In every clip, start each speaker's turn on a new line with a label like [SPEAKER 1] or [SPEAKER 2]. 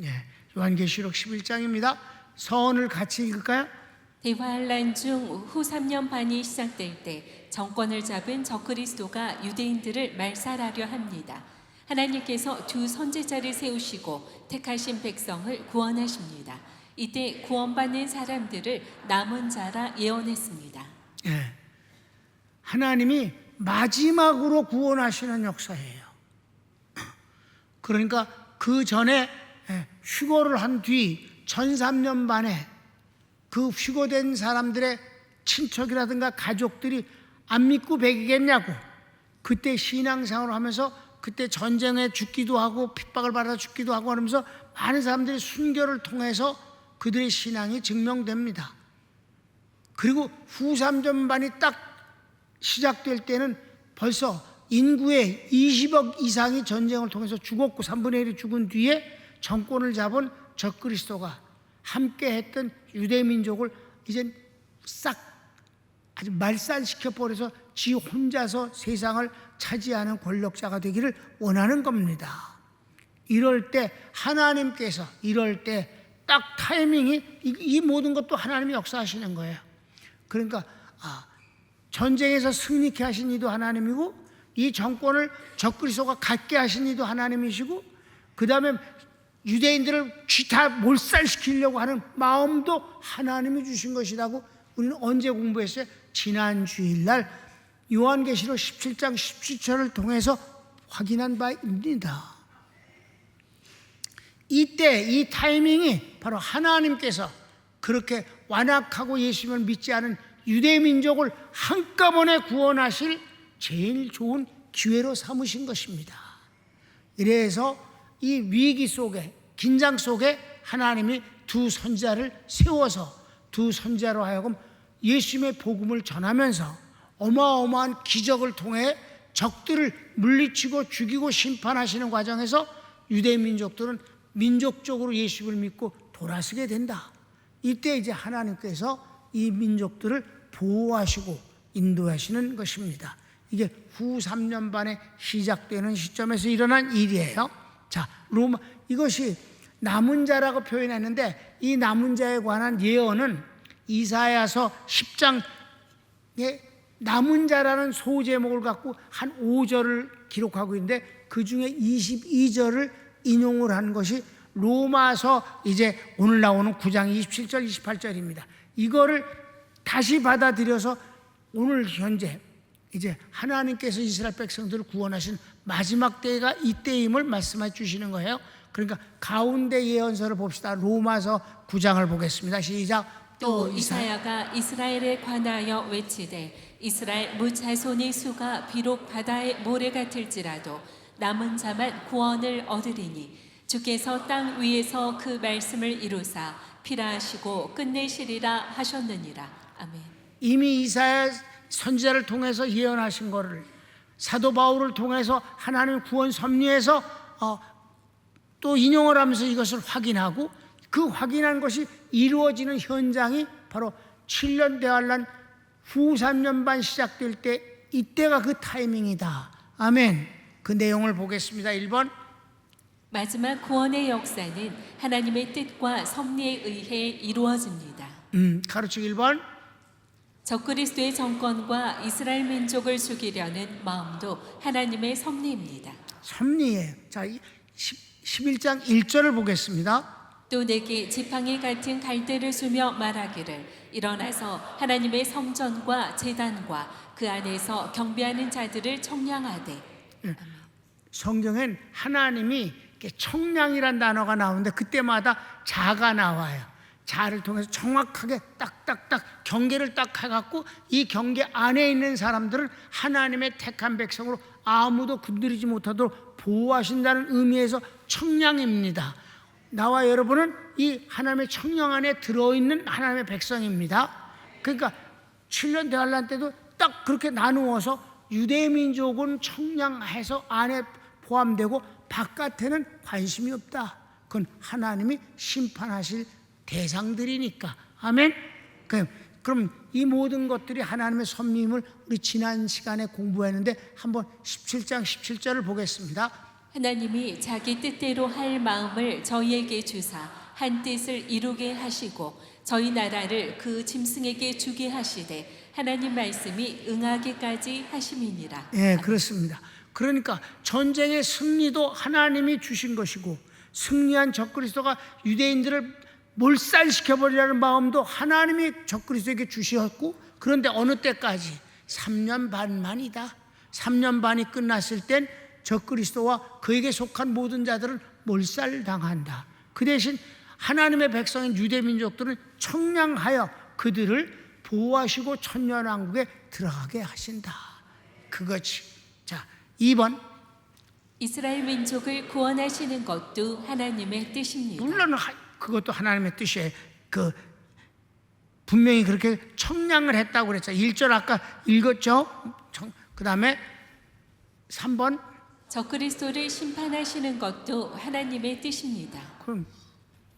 [SPEAKER 1] 예, 요한계시록 11장입니다. 서원을 같이 읽을까요?
[SPEAKER 2] 대환란 중 후 3년 반이 시작될 때 정권을 잡은 적그리스도가 유대인들을 말살하려 합니다. 하나님께서 두 선지자를 세우시고 택하신 백성을 구원하십니다. 이때 구원받는 사람들을 남은 자라 예언했습니다.
[SPEAKER 1] 예, 하나님이 마지막으로 구원하시는 역사예요. 그러니까 그 전에 휴거를 한 뒤 1300년 만에 그 휴거된 사람들의 친척이라든가 가족들이 안 믿고 배기겠냐고, 그때 신앙생활을 하면서 그때 전쟁에 죽기도 하고 핍박을 받아 죽기도 하고 하면서 많은 사람들이 순교를 통해서 그들의 신앙이 증명됩니다. 그리고 후 3년 반이 딱 시작될 때는 벌써 인구의 20억 이상이 전쟁을 통해서 죽었고 3분의 1이 죽은 뒤에 정권을 잡은 적그리스도가 함께 했던 유대민족을 이제 싹 아주 말살시켜버려서 지 혼자서 세상을 차지하는 권력자가 되기를 원하는 겁니다. 이럴 때 하나님께서 이럴 때 딱 타이밍이 이 모든 것도 하나님이 역사하시는 거예요. 그러니까 전쟁에서 승리케 하신 이도 하나님이고 이 정권을 적그리스도가 갖게 하신 이도 하나님이시고 그 다음에 유대인들을 다 몰살시키려고 하는 마음도 하나님이 주신 것이라고 우리는 언제 공부했어요? 지난 주일날 요한계시록 17장 17절을 통해서 확인한 바입니다. 이때 이 타이밍이 바로 하나님께서 그렇게 완악하고 예수님을 믿지 않은 유대민족을 한꺼번에 구원하실 제일 좋은 기회로 삼으신 것입니다. 그래서 이 위기 속에 긴장 속에 하나님이 두 선지자를 세워서 두 선지자로 하여금 예수님의 복음을 전하면서 어마어마한 기적을 통해 적들을 물리치고 죽이고 심판하시는 과정에서 유대민족들은 민족적으로 예수를 믿고 돌아서게 된다. 이때 이제 하나님께서 이 민족들을 보호하시고 인도하시는 것입니다. 이게 후 3년 반에 시작되는 시점에서 일어난 일이에요. 자, 로마, 이것이 남은 자라고 표현했는데 이 남은 자에 관한 예언은 이사야서 10장에 남은 자라는 소제목을 갖고 한 5절을 기록하고 있는데 그 중에 22절을 인용을 한 것이 로마서 이제 오늘 나오는 9장 27절 28절입니다. 이거를 다시 받아들여서 오늘 현재 이제 하나님께서 이스라엘 백성들을 구원하신 마지막 때가 이때임을 말씀해 주시는 거예요. 그러니까 가운데 예언서를 봅시다. 로마서 9장을 보겠습니다. 시작.
[SPEAKER 2] 또 이사야가 이스라엘에 관하여 외치되 이스라엘 무자손의 수가 비록 바다의 모래 같을지라도 남은 자만 구원을 얻으리니 주께서 땅 위에서 그 말씀을 이루사 필하하시고 끝내시리라 하셨느니라. 아멘.
[SPEAKER 1] 이미 이사야 선지자를 통해서 예언하신 것을 사도 바울을 통해서 하나님의 구원 섭리에서 또 인용을 하면서 이것을 확인하고 그 확인한 것이 이루어지는 현장이 바로 7년 대환란 후 3년 반 시작될 때 이때가 그 타이밍이다. 아멘. 그 내용을 보겠습니다. 1번
[SPEAKER 2] 마지막 구원의 역사는 하나님의 뜻과 섭리에 의해 이루어집니다.
[SPEAKER 1] 가르치기 1번
[SPEAKER 2] 적그리스도의 정권과 이스라엘 민족을 죽이려는 마음도 하나님의 섭리입니다.
[SPEAKER 1] 섭리예요. 자, 11장 1절을 보겠습니다.
[SPEAKER 2] 또 내게 지팡이 같은 갈대를 주며 말하기를 일어나서 하나님의 성전과 제단과 그 안에서 경배하는 자들을 청량하되.
[SPEAKER 1] 성경엔 하나님이 청량이란 단어가 나오는데 그때마다 자가 나와요. 자를 통해서 정확하게 딱딱딱 경계를 딱 해갖고 이 경계 안에 있는 사람들은 하나님의 택한 백성으로 아무도 건드리지 못하도록 보호하신다는 의미에서 청량입니다. 나와 여러분은 이 하나님의 청량 안에 들어있는 하나님의 백성입니다. 그러니까 7년 대환란 때도 딱 그렇게 나누어서 유대민족은 청량해서 안에 포함되고 바깥에는 관심이 없다. 그건 하나님이 심판하실 대상들이니까. 아멘. 그럼 이 모든 것들이 하나님의 섭리임을 우리 지난 시간에 공부했는데 한번 17장 17절을 보겠습니다.
[SPEAKER 2] 하나님이 자기 뜻대로 할 마음을 저희에게 주사 한 뜻을 이루게 하시고 저희 나라를 그 짐승에게 주게 하시되 하나님 말씀이 응하기까지 하심이니라.
[SPEAKER 1] 예, 그렇습니다. 그러니까 전쟁의 승리도 하나님이 주신 것이고 승리한 적그리스도가 유대인들을 몰살시켜버리라는 마음도 하나님이 적그리스도에게 주셨고, 그런데 어느 때까지? 3년 반만이다. 3년 반이 끝났을 땐 적그리스도와 그에게 속한 모든 자들은 몰살당한다. 그 대신 하나님의 백성인 유대민족들은 청량하여 그들을 보호하시고 천년왕국에 들어가게 하신다. 그거지. 자, 2번.
[SPEAKER 2] 이스라엘 민족을 구원하시는 것도 하나님의 뜻입니다.
[SPEAKER 1] 물론 그것도 하나님의 뜻이에요. 분명히 그렇게 청량을 했다고 그랬죠. 1절 아까 읽었죠. 그 다음에 3번.
[SPEAKER 2] 적그리스도를 심판하시는 것도 하나님의 뜻입니다.
[SPEAKER 1] 그럼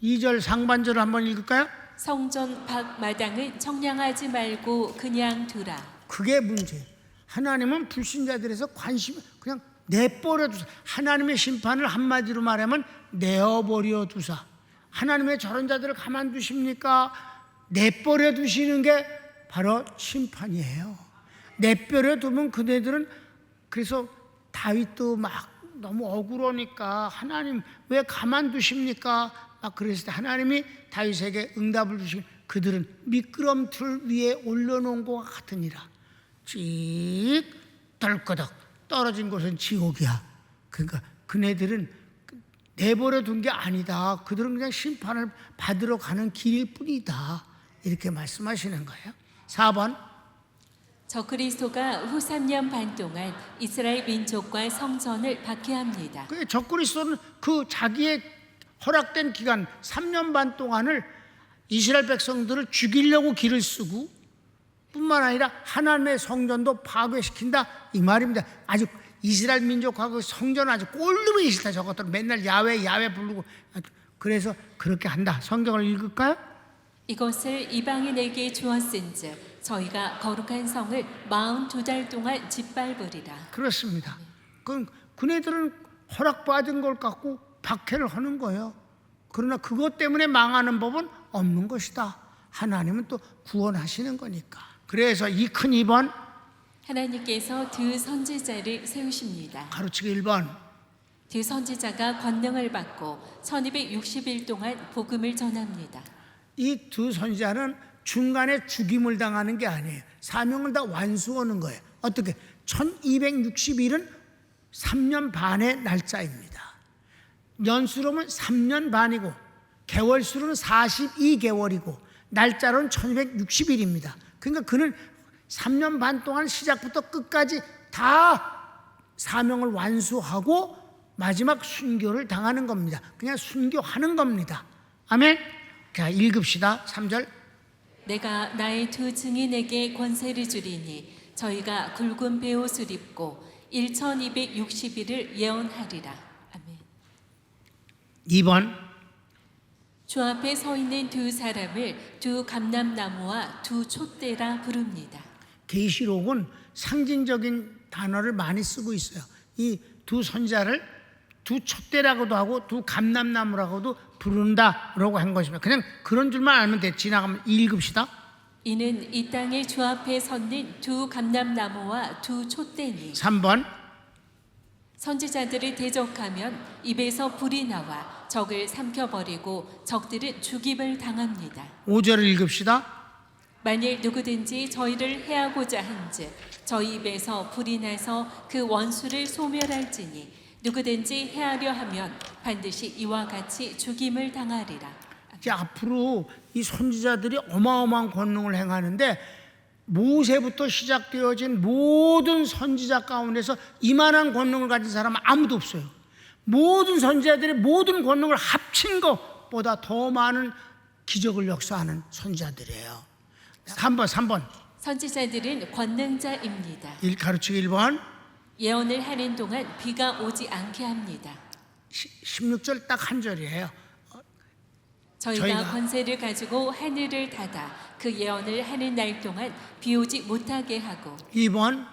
[SPEAKER 1] 2절 상반절을 한번 읽을까요?
[SPEAKER 2] 성전 밖 마당은 청량하지 말고 그냥 두라.
[SPEAKER 1] 그게 문제예요. 하나님은 불신자들에서 관심 그냥 내버려 두사. 하나님의 심판을 한마디로 말하면 내어버려 두사. 하나님의 저런 자들을 가만두십니까? 내버려 두시는 게 바로 심판이에요. 내버려 두면 그네들은, 그래서 다윗도 막 너무 억울하니까 하나님 왜 가만두십니까? 막 그랬을 때 하나님이 다윗에게 응답을 주시고 그들은 미끄럼틀 위에 올려놓은 것 같으니라. 찍 덜거덕 떨어진 곳은 지옥이야. 그러니까 그네들은 내버려 둔 게 아니다. 그들은 그냥 심판을 받으러 가는 길일 뿐이다. 이렇게 말씀하시는 거예요. 4번.
[SPEAKER 2] 적그리스도가 후 3년 반 동안 이스라엘 민족과 성전을 박해합니다.
[SPEAKER 1] 적그리스도는 그 자기의 허락된 기간 3년 반 동안을 이스라엘 백성들을 죽이려고 길을 쓰고 뿐만 아니라 하나님의 성전도 파괴시킨다 이 말입니다. 아주 이스라엘 민족하고 성전 아주 꼴르기 싫다. 저것들 맨날 야외 부르고. 그래서 그렇게 한다. 성경을 읽을까요?
[SPEAKER 2] 이것을 이방인에게 주었은즉 저희가 거룩한 성을 42달 동안 짓밟으리라.
[SPEAKER 1] 그렇습니다. 그네들은 허락받은 걸 갖고 박해를 하는 거예요. 그러나 그것 때문에 망하는 법은 없는 것이다. 하나님은 또 구원하시는 거니까. 그래서 이 큰 2번.
[SPEAKER 2] 하나님께서 두 선지자를 세우십니다.
[SPEAKER 1] 가로치기 1번.
[SPEAKER 2] 두 선지자가 권능을 받고 1260일 동안 복음을 전합니다.
[SPEAKER 1] 이 두 선지자는 중간에 죽임을 당하는 게 아니에요. 사명을 다 완수하는 거예요. 어떻게? 1260일은 3년 반의 날짜입니다. 연수로는 3년 반이고 개월수로는 42개월이고 날짜로는 1260일입니다. 그러니까 그는 3년 반 동안 시작부터 끝까지 다 사명을 완수하고 마지막 순교를 당하는 겁니다. 그냥 순교하는 겁니다. 아멘. 자, 읽읍시다. 3절.
[SPEAKER 2] 내가 나의 두 증인에게 권세를 주리니 저희가 굵은 베옷을 입고 1260일을 예언하리라. 아멘.
[SPEAKER 1] 2번.
[SPEAKER 2] 주 앞에 서 있는 두 사람을 두 감람나무와 두 촛대라 부릅니다.
[SPEAKER 1] 계시록은 상징적인 단어를 많이 쓰고 있어요. 이 두 선자를 두 촛대라고도 하고 두 감람나무라고도 부른다라고 한 것입니다. 그냥 그런 줄만 알면 돼. 지나가면 읽읍시다.
[SPEAKER 2] 이는 이 땅의 주 앞에 섰는 두 감람나무와 두 촛대니
[SPEAKER 1] 3번.
[SPEAKER 2] 선지자들을 대적하면 입에서 불이 나와 적을 삼켜버리고 적들은 죽임을 당합니다.
[SPEAKER 1] 5절을 읽읍시다.
[SPEAKER 2] 만일 누구든지 저희를 해하고자 한즉 저희 입에서 불이 나서 그 원수를 소멸할지니 누구든지 해하려 하면 반드시 이와 같이 죽임을 당하리라.
[SPEAKER 1] 이제 앞으로 이 선지자들이 어마어마한 권능을 행하는데 모세부터 시작되어진 모든 선지자 가운데서 이만한 권능을 가진 사람은 아무도 없어요. 모든 선지자들의 모든 권능을 합친 것보다 더 많은 기적을 역사하는 선지자들이에요. 3번.
[SPEAKER 2] 선지자들은 권능자입니다.
[SPEAKER 1] 가르치기 1번.
[SPEAKER 2] 예언을 하는 동안 비가 오지 않게 합니다.
[SPEAKER 1] 16절 딱 한 절이에요.
[SPEAKER 2] 저희가 권세를 가지고 하늘을 닫아 그 예언을 하는 날 동안 비 오지 못하게 하고
[SPEAKER 1] 2번.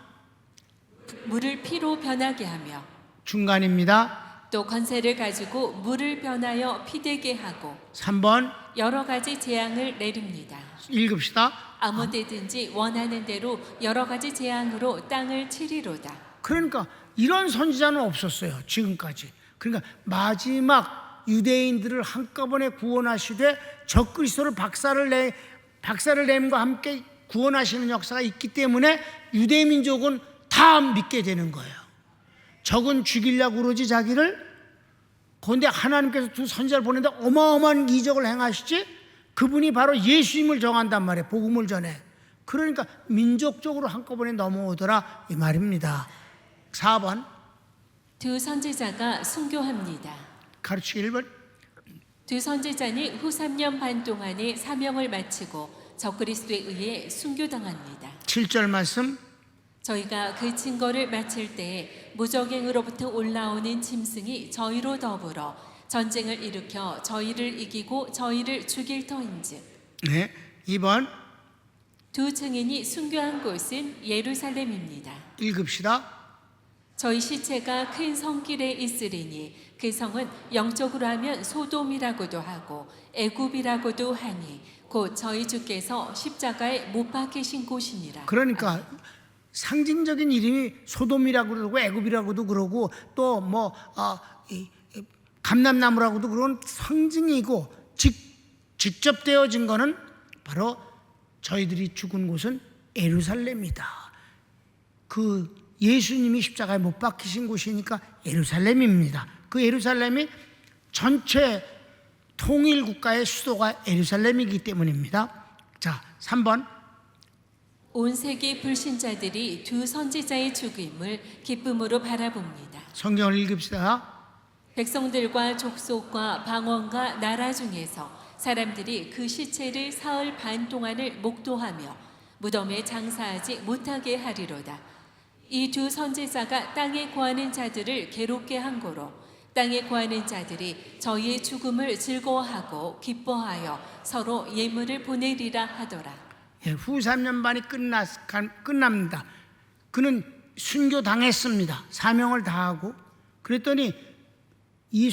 [SPEAKER 2] 물을 피로 변하게 하며
[SPEAKER 1] 중간입니다.
[SPEAKER 2] 또 권세를 가지고 물을 변하여 피되게 하고
[SPEAKER 1] 3번
[SPEAKER 2] 여러 가지 재앙을 내립니다.
[SPEAKER 1] 읽읍시다.
[SPEAKER 2] 아무 데든지 원하는 대로 여러 가지 재앙으로 땅을 치리로다.
[SPEAKER 1] 그러니까 이런 선지자는 없었어요, 지금까지. 그러니까 마지막 유대인들을 한꺼번에 구원하시되 적그리스도를 박살을 내림과 함께 구원하시는 역사가 있기 때문에 유대 민족은 다 믿게 되는 거예요. 적은 죽이려고 그러지 자기를. 그런데 하나님께서 두 선지자를 보내는데 어마어마한 이적을 행하시지. 그분이 바로 예수님을 정한단 말이에요, 복음을 전해. 그러니까 민족적으로 한꺼번에 넘어오더라 이 말입니다. 4번
[SPEAKER 2] 두 선지자가 순교합니다.
[SPEAKER 1] 가르치기 1번.
[SPEAKER 2] 두 선지자는 후 3년 반 동안의 사명을 마치고 적그리스도에 의해 순교당합니다.
[SPEAKER 1] 7절 말씀.
[SPEAKER 2] 저희가 그 증거를 마칠 때 무적행으로부터 올라오는 짐승이 저희로 더불어 전쟁을 일으켜 저희를 이기고 저희를 죽일 터인즉.
[SPEAKER 1] 네. 2번
[SPEAKER 2] 두 증인이 순교한 곳은 예루살렘입니다.
[SPEAKER 1] 읽읍시다.
[SPEAKER 2] 저희 시체가 큰 성길에 있으리니 그 성은 영적으로 하면 소돔이라고도 하고 애굽이라고도 하니 곧 저희 주께서 십자가에 못 박히신 곳이니라.
[SPEAKER 1] 그러니까 상징적인 이름이 소돔이라고 그러고 애굽이라고도 그러고 또 뭐 감람나무라고도 그런 상징이고 직접 되어진 거는 바로 저희들이 죽은 곳은 예루살렘이다. 그 예수님이 십자가에 못 박히신 곳이니까 예루살렘입니다. 그 예루살렘이 전체 통일 국가의 수도가 예루살렘이기 때문입니다. 자, 3번.
[SPEAKER 2] 온 세계 불신자들이 두 선지자의 죽음을 기쁨으로 바라봅니다.
[SPEAKER 1] 성경을 읽읍시다.
[SPEAKER 2] 백성들과 족속과 방언과 나라 중에서 사람들이 그 시체를 사흘 반 동안을 목도하며 무덤에 장사하지 못하게 하리로다. 이 두 선지자가 땅에 거하는 자들을 괴롭게 한 고로 땅에 거하는 자들이 저희의 죽음을 즐거워하고 기뻐하여 서로 예물을 보내리라 하더라.
[SPEAKER 1] 예, 후 3년 반이 끝납니다. 그는 순교당했습니다. 사명을 다하고. 그랬더니 이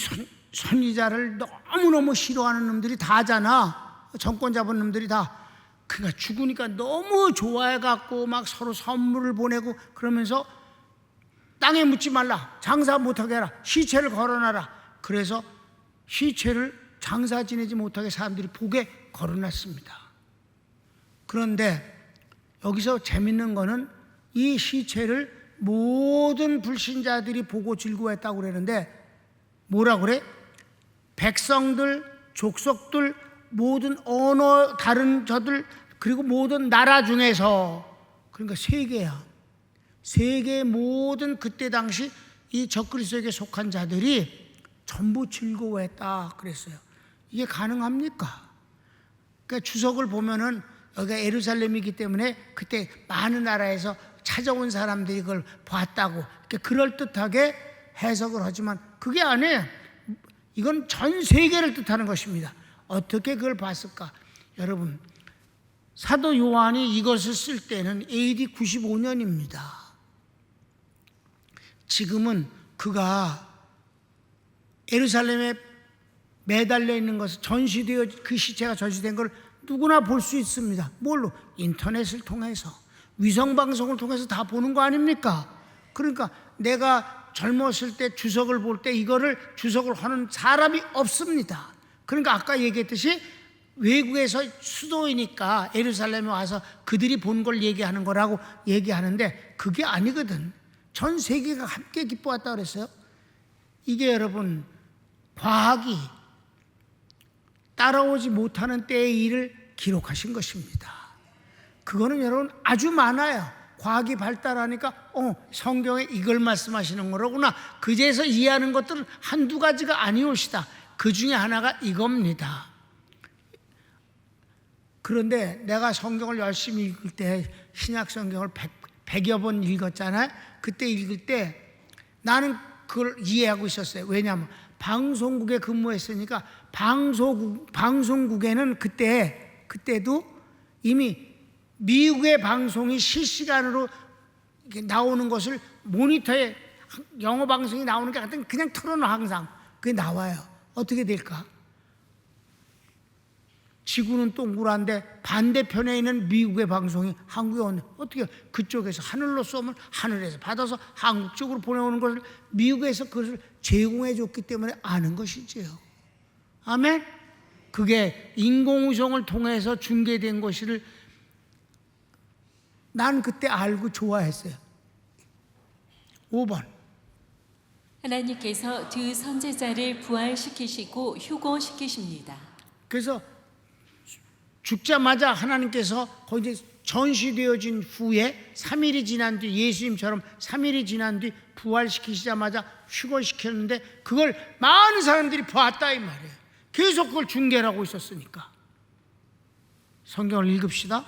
[SPEAKER 1] 선지자를 너무너무 싫어하는 놈들이 다잖아. 정권 잡은 놈들이 다. 그러니까 죽으니까 너무 좋아해갖고 막 서로 선물을 보내고 그러면서 땅에 묻지 말라, 장사 못하게 해라, 시체를 걸어놔라. 그래서 시체를 장사 지내지 못하게 사람들이 복에 걸어놨습니다. 그런데 여기서 재밌는 거는 이 시체를 모든 불신자들이 보고 즐거워했다고 그러는데 뭐라 그래? 백성들, 족속들, 모든 언어, 다른 저들, 그리고 모든 나라 중에서, 그러니까 세계야. 세계의 모든 그때 당시 이 적그리스도에게 속한 자들이 전부 즐거워했다 그랬어요. 이게 가능합니까? 그러니까 주석을 보면은 여기가 예루살렘이기 때문에 그때 많은 나라에서 찾아온 사람들이 그걸 봤다고 이렇게 그럴듯하게 해석을 하지만 그게 아니에요. 이건 전 세계를 뜻하는 것입니다. 어떻게 그걸 봤을까? 여러분, 사도 요한이 이것을 쓸 때는 AD 95년입니다. 지금은 그가 예루살렘에 매달려 있는 것을 전시되어 그 시체가 전시된 걸 누구나 볼 수 있습니다. 뭘로? 인터넷을 통해서, 위성방송을 통해서 다 보는 거 아닙니까? 그러니까 내가 젊었을 때 주석을 볼 때 이거를 주석을 하는 사람이 없습니다. 그러니까 아까 얘기했듯이 외국에서 수도이니까 예루살렘에 와서 그들이 본 걸 얘기하는 거라고 얘기하는데 그게 아니거든. 전 세계가 함께 기뻐했다 그랬어요. 이게 여러분 과학이 따라오지 못하는 때의 일을 기록하신 것입니다. 그거는 여러분 아주 많아요. 과학이 발달하니까 성경에 이걸 말씀하시는 거로구나. 그제서 이해하는 것들은 한두 가지가 아니옵시다. 그 중에 하나가 이겁니다. 그런데 내가 성경을 열심히 읽을 때 신약 성경을 100여 번 읽었잖아요. 그때 읽을 때 나는 그걸 이해하고 있었어요. 왜냐하면 방송국에 근무했으니까 방송국에는 그때도 이미 미국의 방송이 실시간으로 나오는 것을 모니터에 영어 방송이 나오는 게 같은 그냥 틀어놔 항상. 그게 나와요. 어떻게 될까? 지구는 동그란데 반대편에 있는 미국의 방송이 한국에 오는 어떻게 그쪽에서 하늘로 쏘면 하늘에서 받아서 한국 쪽으로 보내오는 것을 미국에서 그것을 제공해 줬기 때문에 아는 것이지요. 아멘. 그게 인공위성을 통해서 중계된 것을 난 그때 알고 좋아했어요. 5번.
[SPEAKER 2] 하나님께서 두 선제자를 부활시키시고 휴거시키십니다.
[SPEAKER 1] 그래서 죽자마자 하나님께서 거기 이제 전시되어진 후에 3일이 지난 뒤 예수님처럼 3일이 지난 뒤 부활시키시자마자 휴거시켰는데 그걸 많은 사람들이 봤다 이 말이에요. 계속 그걸 중계를 하고 있었으니까. 성경을 읽읍시다.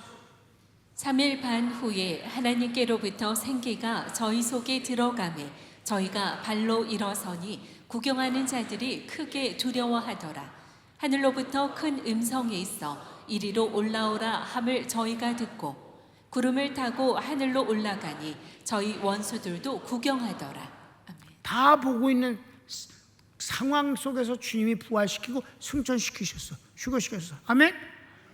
[SPEAKER 2] 3일 반 후에 하나님께로부터 생기가 저희 속에 들어가매 저희가 발로 일어서니 구경하는 자들이 크게 두려워하더라. 하늘로부터 큰 음성이 있어 이리로 올라오라 함을 저희가 듣고 구름을 타고 하늘로 올라가니 저희 원수들도 구경하더라. 아멘.
[SPEAKER 1] 다 보고 있는 상황 속에서 주님이 부활시키고 승천시키셨어. 휴거시켰어. 아멘.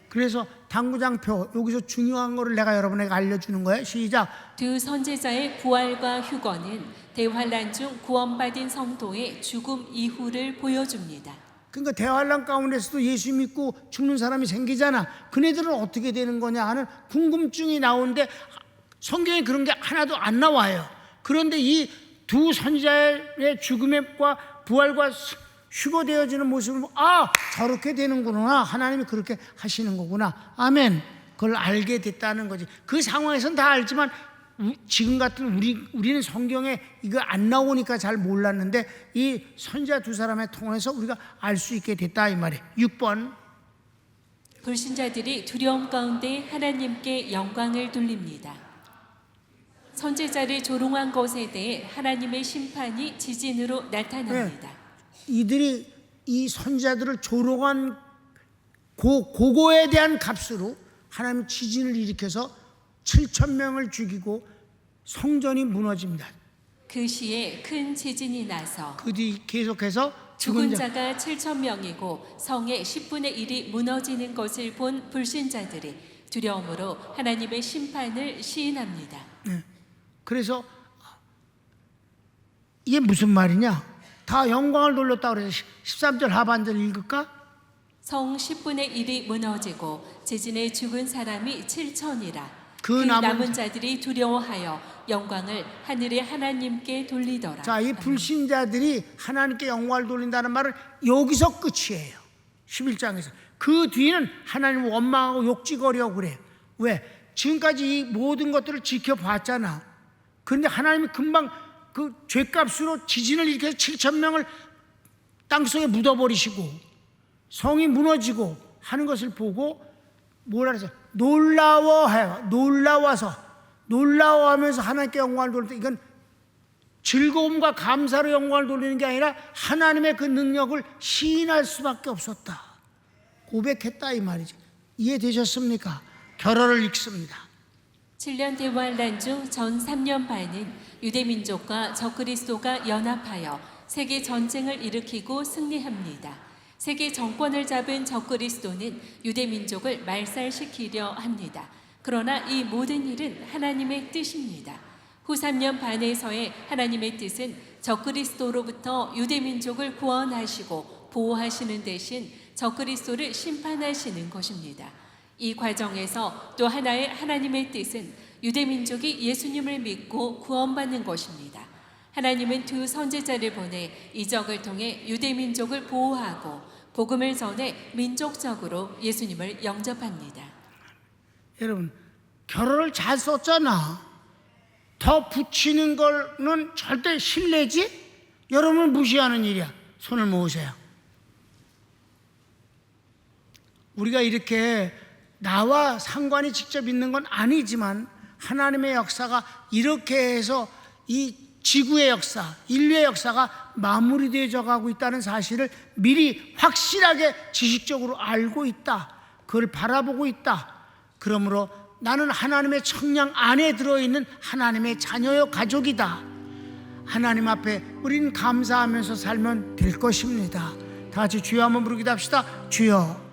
[SPEAKER 1] 그래서 당구장표 여기서 중요한 거를 내가 여러분에게 알려주는 거예요. 시작.
[SPEAKER 2] 두 선제자의 부활과 휴거는 대환란 중 구원받은 성도의 죽음 이후를 보여줍니다.
[SPEAKER 1] 그러니까 대환란 가운데서도 예수 믿고 죽는 사람이 생기잖아. 그네들은 어떻게 되는 거냐 하는 궁금증이 나오는데 성경에 그런 게 하나도 안 나와요. 그런데 이 두 선지자의 죽음과 부활과 휴거되어지는 모습을 저렇게 되는구나. 하나님이 그렇게 하시는 거구나. 아멘. 그걸 알게 됐다는 거지. 그 상황에서는 다 알지만 지금 같은 우리는 성경에 이거 안 나오니까 잘 몰랐는데 이 선지자 두 사람을 통해서 우리가 알 수 있게 됐다 이 말이에요. 6번.
[SPEAKER 2] 불신자들이 두려움 가운데 하나님께 영광을 돌립니다. 선제자를 조롱한 것에 대해 하나님의 심판이 지진으로 나타납니다.
[SPEAKER 1] 이들이 이 선지자들을 조롱한 그거에 대한 값으로 하나님 지진을 일으켜서 7,000명을 죽이고 성전이 무너집니다.
[SPEAKER 2] 그 시에 큰 지진이 나서
[SPEAKER 1] 그 뒤 계속해서
[SPEAKER 2] 죽은 자가 7,000명이고 성의 10분의 1이 무너지는 것을 본 불신자들이 두려움으로 하나님의 심판을 시인합니다.
[SPEAKER 1] 그래서 이게 무슨 말이냐? 다 영광을 돌렸다 그래서 13절 하반절 읽을까?
[SPEAKER 2] 성 10분의 1이 무너지고 지진에 죽은 사람이 7,000이라
[SPEAKER 1] 그
[SPEAKER 2] 남은 자들이 두려워하여 영광을 하늘의 하나님께 돌리더라.
[SPEAKER 1] 자, 이 불신자들이 하나님께 영광을 돌린다는 말은 여기서 끝이에요. 11장에서. 그 뒤는 하나님을 원망하고 욕지거리하고 그래요. 왜? 지금까지 이 모든 것들을 지켜봤잖아. 그런데 하나님이 금방 그 죄값으로 지진을 일으켜서 7,000명을 땅속에 묻어버리시고 성이 무너지고 하는 것을 보고 뭐라 그랬어요? 놀라워하면서 하나님께 영광을 돌릴 때 이건 즐거움과 감사로 영광을 돌리는 게 아니라 하나님의 그 능력을 시인할 수밖에 없었다. 고백했다 이 말이죠. 이해되셨습니까? 결어를 읽습니다.
[SPEAKER 2] 7년 대환란 중 전 3년 반은 유대민족과 적그리스도가 연합하여 세계 전쟁을 일으키고 승리합니다. 세계 정권을 잡은 적그리스도는 유대민족을 말살시키려 합니다. 그러나 이 모든 일은 하나님의 뜻입니다. 후 3년 반에서의 하나님의 뜻은 적그리스도로부터 유대민족을 구원하시고 보호하시는 대신 적그리스도를 심판하시는 것입니다. 이 과정에서 또 하나의 하나님의 뜻은 유대민족이 예수님을 믿고 구원받는 것입니다. 하나님은 두 선지자를 보내 이적을 통해 유대민족을 보호하고 복음을 전해 민족적으로 예수님을 영접합니다.
[SPEAKER 1] 여러분, 결어를 잘 썼잖아. 더 붙이는 거는 절대 신뢰지? 여러분을 무시하는 일이야. 손을 모으세요. 우리가 이렇게 나와 상관이 직접 있는 건 아니지만 하나님의 역사가 이렇게 해서 이 지구의 역사, 인류의 역사가 마무리되어 가고 있다는 사실을 미리 확실하게 지식적으로 알고 있다. 그걸 바라보고 있다. 그러므로 나는 하나님의 청량 안에 들어있는 하나님의 자녀요 가족이다. 하나님 앞에 우린 감사하면서 살면 될 것입니다. 다 같이 주여 한번 부르기도 합시다. 주여